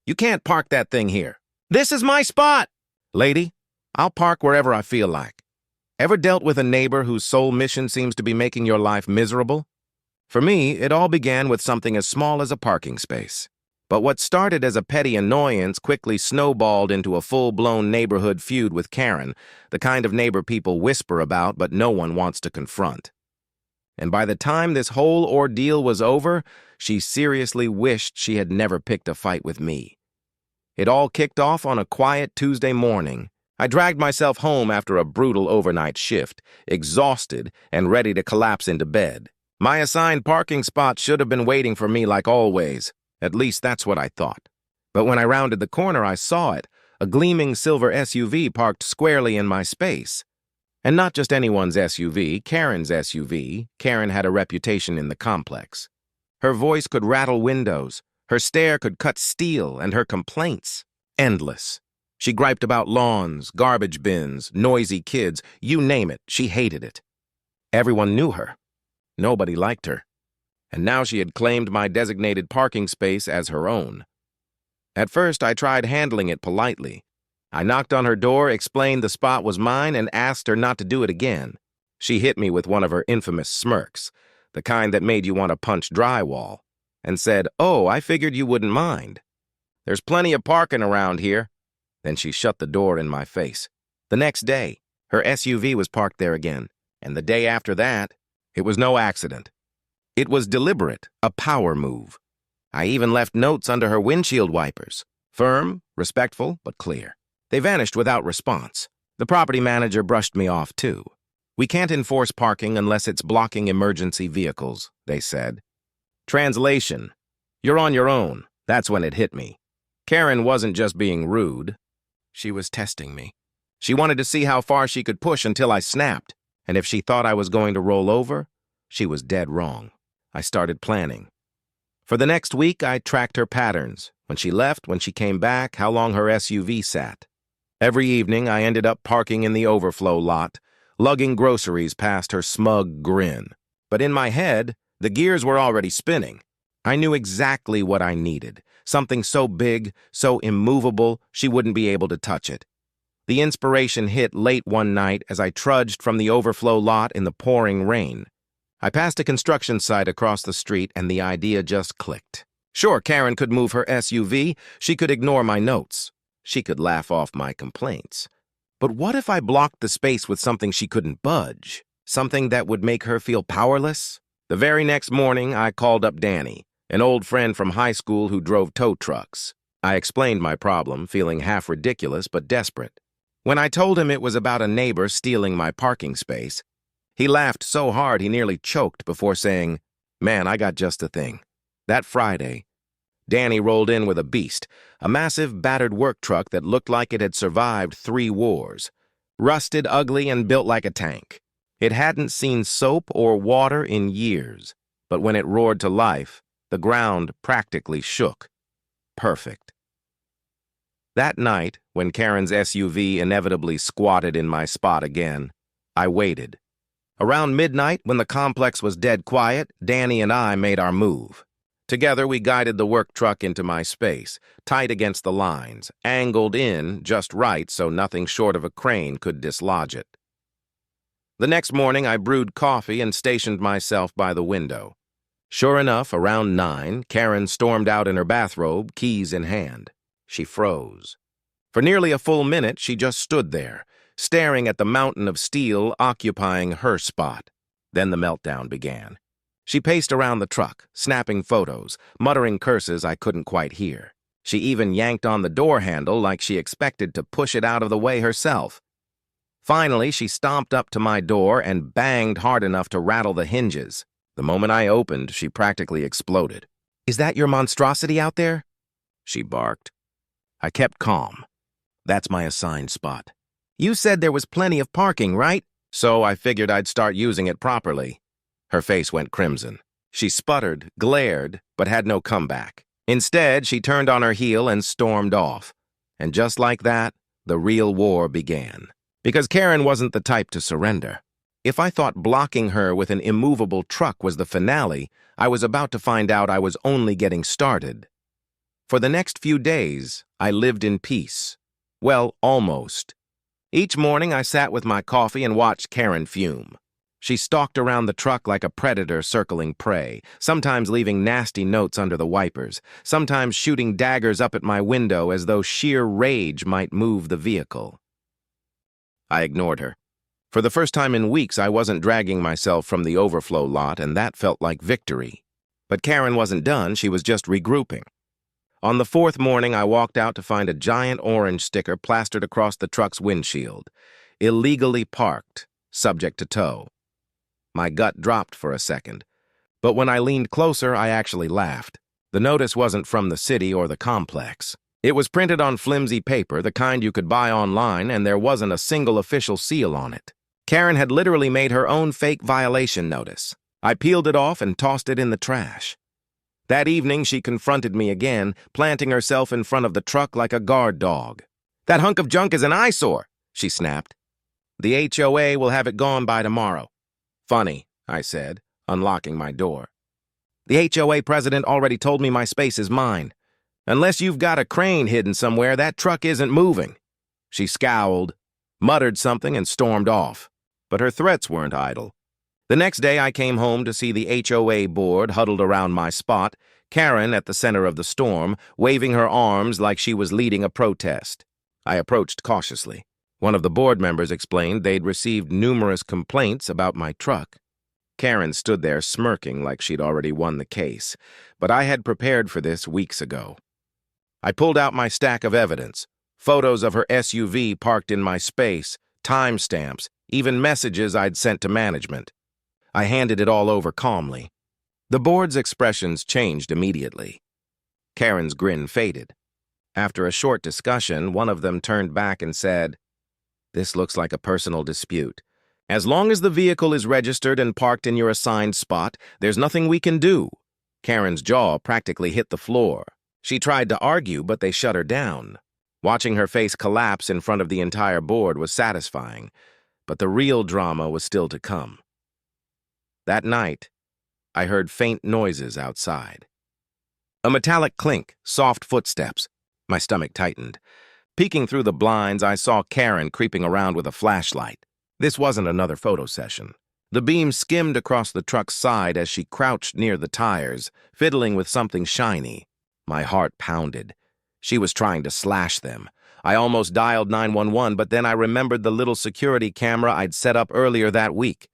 You can't park that thing here. This is my spot! Lady, I'll park wherever I feel like. Ever dealt with a neighbor whose sole mission seems to be making your life miserable? For me, it all began with something as small as a parking space. But what started as a petty annoyance quickly snowballed into a full-blown neighborhood feud with Karen, the kind of neighbor people whisper about but no one wants to confront. And by the time this whole ordeal was over, she seriously wished she had never picked a fight with me. It all kicked off on a quiet Tuesday morning. I dragged myself home after a brutal overnight shift, exhausted and ready to collapse into bed. My assigned parking spot should have been waiting for me like always. At least that's what I thought. But when I rounded the corner, I saw it, a gleaming silver SUV parked squarely in my space. And not just anyone's SUV, Karen's SUV. Karen had a reputation in the complex. Her voice could rattle windows, her stare could cut steel, and her complaints, endless. She griped about lawns, garbage bins, noisy kids, you name it, she hated it. Everyone knew her. Nobody liked her. And now she had claimed my designated parking space as her own. At first, I tried handling it politely. I knocked on her door, explained the spot was mine, and asked her not to do it again. She hit me with one of her infamous smirks, the kind that made you want to punch drywall, and said, "Oh, I figured you wouldn't mind. There's plenty of parking around here." Then she shut the door in my face. The next day, her SUV was parked there again, and the day after that, it was no accident. It was deliberate, a power move. I even left notes under her windshield wipers. Firm, respectful, but clear. They vanished without response. The property manager brushed me off, too. "We can't enforce parking unless it's blocking emergency vehicles," they said. Translation: "You're on your own." That's when it hit me. Karen wasn't just being rude. She was testing me. She wanted to see how far she could push until I snapped. And if she thought I was going to roll over, she was dead wrong. I started planning. For the next week, I tracked her patterns. When she left, when she came back, how long her SUV sat. Every evening, I ended up parking in the overflow lot, lugging groceries past her smug grin. But in my head, the gears were already spinning. I knew exactly what I needed. Something so big, so immovable, she wouldn't be able to touch it. The inspiration hit late one night as I trudged from the overflow lot in the pouring rain. I passed a construction site across the street and the idea just clicked. Sure, Karen could move her SUV. She could ignore my notes. She could laugh off my complaints. But what if I blocked the space with something she couldn't budge? Something that would make her feel powerless? The very next morning, I called up Danny, an old friend from high school who drove tow trucks. I explained my problem, feeling half ridiculous but desperate. When I told him it was about a neighbor stealing my parking space, he laughed so hard he nearly choked before saying, "Man, I got just the thing." That Friday, Danny rolled in with a beast, a massive, battered work truck that looked like it had survived 3 wars. Rusted, ugly, and built like a tank. It hadn't seen soap or water in years, but when it roared to life, the ground practically shook. Perfect. That night, when Karen's SUV inevitably squatted in my spot again, I waited. Around midnight, when the complex was dead quiet, Danny and I made our move. Together, we guided the work truck into my space, tight against the lines, angled in just right so nothing short of a crane could dislodge it. The next morning, I brewed coffee and stationed myself by the window. Sure enough, around 9, Karen stormed out in her bathrobe, keys in hand. She froze. For nearly a full minute, she just stood there, staring at the mountain of steel occupying her spot. Then the meltdown began. She paced around the truck, snapping photos, muttering curses I couldn't quite hear. She even yanked on the door handle like she expected to push it out of the way herself. Finally, she stomped up to my door and banged hard enough to rattle the hinges. The moment I opened, she practically exploded. "Is that your monstrosity out there?" she barked. I kept calm. That's my assigned spot. "You said there was plenty of parking, right?" So I figured I'd start using it properly. Her face went crimson. She sputtered, glared, but had no comeback. Instead, she turned on her heel and stormed off. And just like that, the real war began. Because Karen wasn't the type to surrender. If I thought blocking her with an immovable truck was the finale, I was about to find out I was only getting started. For the next few days, I lived in peace. Well, almost. Each morning, I sat with my coffee and watched Karen fume. She stalked around the truck like a predator circling prey, sometimes leaving nasty notes under the wipers, sometimes shooting daggers up at my window as though sheer rage might move the vehicle. I ignored her. For the first time in weeks, I wasn't dragging myself from the overflow lot, and that felt like victory. But Karen wasn't done, she was just regrouping. On the fourth morning, I walked out to find a giant orange sticker plastered across the truck's windshield. Illegally parked, subject to tow. My gut dropped for a second, but when I leaned closer, I actually laughed. The notice wasn't from the city or the complex. It was printed on flimsy paper, the kind you could buy online, and there wasn't a single official seal on it. Karen had literally made her own fake violation notice. I peeled it off and tossed it in the trash. That evening, she confronted me again, planting herself in front of the truck like a guard dog. "That hunk of junk is an eyesore," she snapped. "The HOA will have it gone by tomorrow." "Funny," I said, unlocking my door. "The HOA president already told me my space is mine. Unless you've got a crane hidden somewhere, that truck isn't moving." She scowled, muttered something, and stormed off. But her threats weren't idle. The next day, I came home to see the HOA board huddled around my spot, Karen at the center of the storm, waving her arms like she was leading a protest. I approached cautiously. One of the board members explained they'd received numerous complaints about my truck. Karen stood there smirking like she'd already won the case, but I had prepared for this weeks ago. I pulled out my stack of evidence, photos of her SUV parked in my space, timestamps, even messages I'd sent to management. I handed it all over calmly. The board's expressions changed immediately. Karen's grin faded. After a short discussion, one of them turned back and said, "This looks like a personal dispute. As long as the vehicle is registered and parked in your assigned spot, there's nothing we can do." Karen's jaw practically hit the floor. She tried to argue, but they shut her down. Watching her face collapse in front of the entire board was satisfying, but the real drama was still to come. That night, I heard faint noises outside. A metallic clink, soft footsteps. My stomach tightened. Peeking through the blinds, I saw Karen creeping around with a flashlight. This wasn't another photo session. The beam skimmed across the truck's side as she crouched near the tires, fiddling with something shiny. My heart pounded. She was trying to slash them. I almost dialed 911, but then I remembered the little security camera I'd set up earlier that week.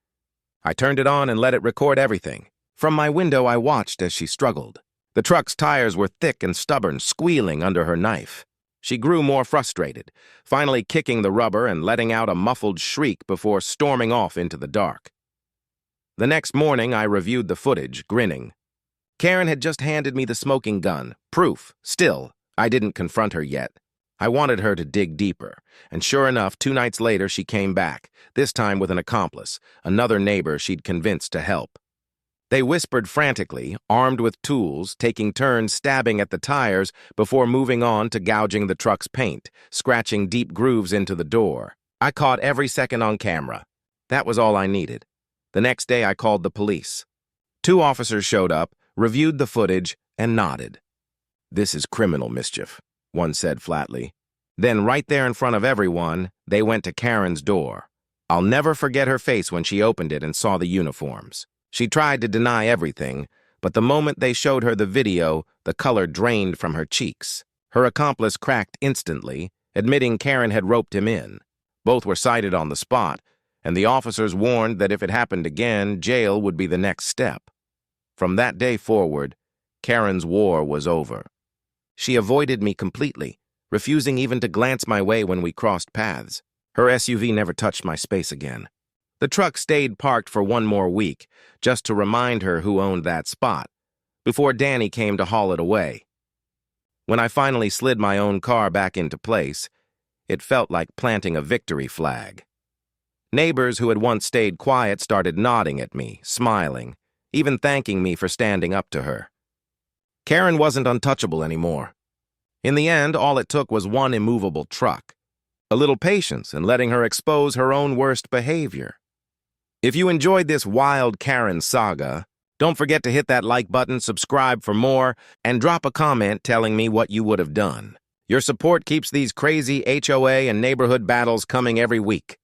I turned it on and let it record everything. From my window, I watched as she struggled. The truck's tires were thick and stubborn, squealing under her knife. She grew more frustrated, finally kicking the rubber and letting out a muffled shriek before storming off into the dark. The next morning, I reviewed the footage, grinning. Karen had just handed me the smoking gun, proof. Still, I didn't confront her yet. I wanted her to dig deeper, and sure enough, 2 nights later she came back, this time with an accomplice, another neighbor she'd convinced to help. They whispered frantically, armed with tools, taking turns stabbing at the tires before moving on to gouging the truck's paint, scratching deep grooves into the door. I caught every second on camera. That was all I needed. The next day I called the police. 2 officers showed up, reviewed the footage, and nodded. "This is criminal mischief," one said flatly. Then, right there in front of everyone, they went to Karen's door. I'll never forget her face when she opened it and saw the uniforms. She tried to deny everything, but the moment they showed her the video, the color drained from her cheeks. Her accomplice cracked instantly, admitting Karen had roped him in. Both were cited on the spot, and the officers warned that if it happened again, jail would be the next step. From that day forward, Karen's war was over. She avoided me completely, refusing even to glance my way when we crossed paths. Her SUV never touched my space again. The truck stayed parked for 1 more week, just to remind her who owned that spot, before Danny came to haul it away. When I finally slid my own car back into place, it felt like planting a victory flag. Neighbors who had once stayed quiet started nodding at me, smiling, even thanking me for standing up to her. Karen wasn't untouchable anymore. In the end, all it took was 1 immovable truck, a little patience, and letting her expose her own worst behavior. If you enjoyed this wild Karen saga, Don't forget to hit that like button, subscribe for more, and drop a comment telling me what you would have done. Your support keeps these crazy HOA and neighborhood battles coming every week.